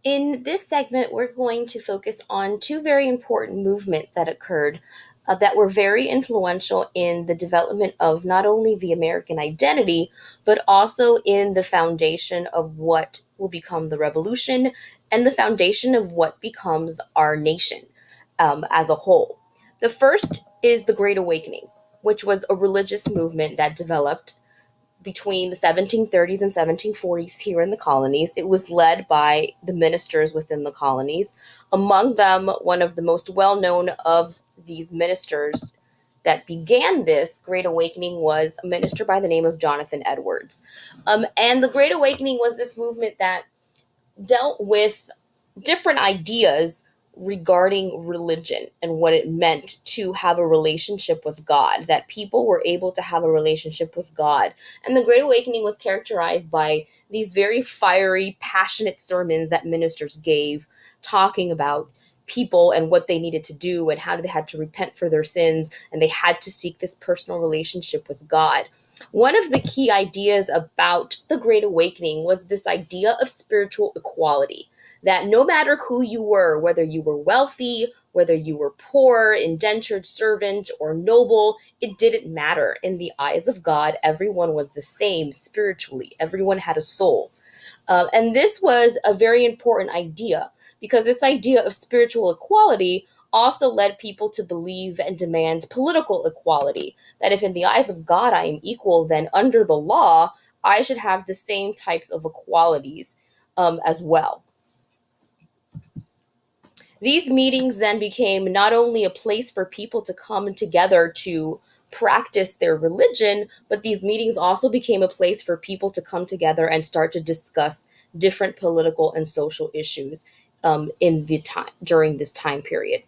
In this segment, we're going to focus on two very important movements that occurred that were very influential in the development of not only the American identity, but also in the foundation of what will become the revolution and the foundation of what becomes our nation as a whole. The first is the Great Awakening, which was a religious movement that developed between the 1730s and 1740s here in the colonies. It was led by the ministers within the colonies. Among them, one of the most well known of these ministers that began this Great Awakening was a minister by the name of Jonathan Edwards. And the Great Awakening was this movement that dealt with different ideas regarding religion and what it meant to have a relationship with God, that people were able to have a relationship with God. And the Great Awakening was characterized by these very fiery, passionate sermons that ministers gave, talking about people and what they needed to do and how they had to repent for their sins, and they had to seek this personal relationship with God. One of the key ideas about the Great Awakening was this idea of spiritual equality, that no matter who you were, whether you were wealthy, whether you were poor, indentured servant, or noble, it didn't matter. In the eyes of God, everyone was the same spiritually. Everyone had a soul. And this was a very important idea because this idea of spiritual equality also led people to believe and demand political equality. That if in the eyes of God I am equal, then under the law, I should have the same types of equalities as well. These meetings then became not only a place for people to come together to practice their religion, but these meetings also became a place for people to come together and start to discuss different political and social issues in the time during this time period.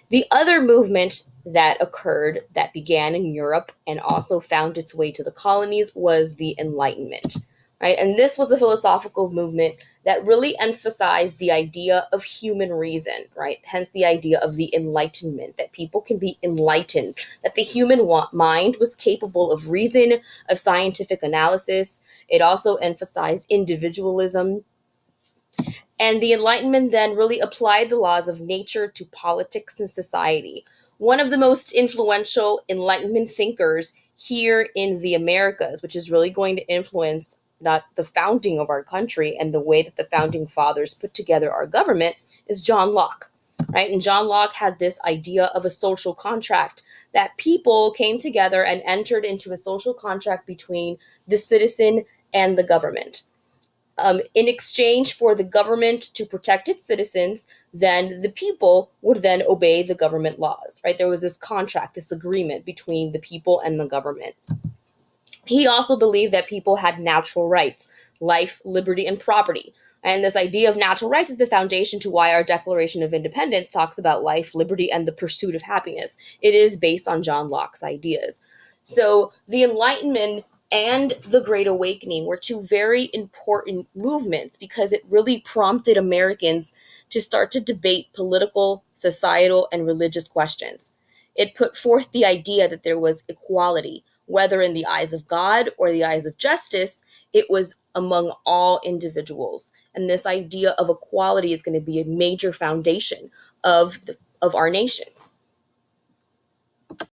The other movement that occurred that began in Europe and also found its way to the colonies was the Enlightenment, right? And this was a philosophical movement that really emphasized the idea of human reason, right? Hence the idea of the Enlightenment, that people can be enlightened, that the human mind was capable of reason, of scientific analysis. It also emphasized individualism, and the Enlightenment then really applied the laws of nature to politics and society. One of the most influential Enlightenment thinkers here in the Americas, which is really going to influence not the founding of our country and the way that the founding fathers put together our government, is John Locke. Right? And John Locke had this idea of a social contract, that people came together and entered into a social contract between the citizen and the government, in exchange for the government to protect its citizens, then the people would then obey the government laws, right? There was this contract, this agreement between the people and the government. He also believed that people had natural rights, life, liberty, and property. And this idea of natural rights is the foundation to why our Declaration of Independence talks about life, liberty, and the pursuit of happiness. It is based on John Locke's ideas. So the Enlightenment and the Great Awakening were two very important movements because it really prompted Americans to start to debate political, societal, and religious questions. It put forth the idea that there was equality, whether in the eyes of God or the eyes of justice, it was among all individuals. And this idea of equality is going to be a major foundation of our nation.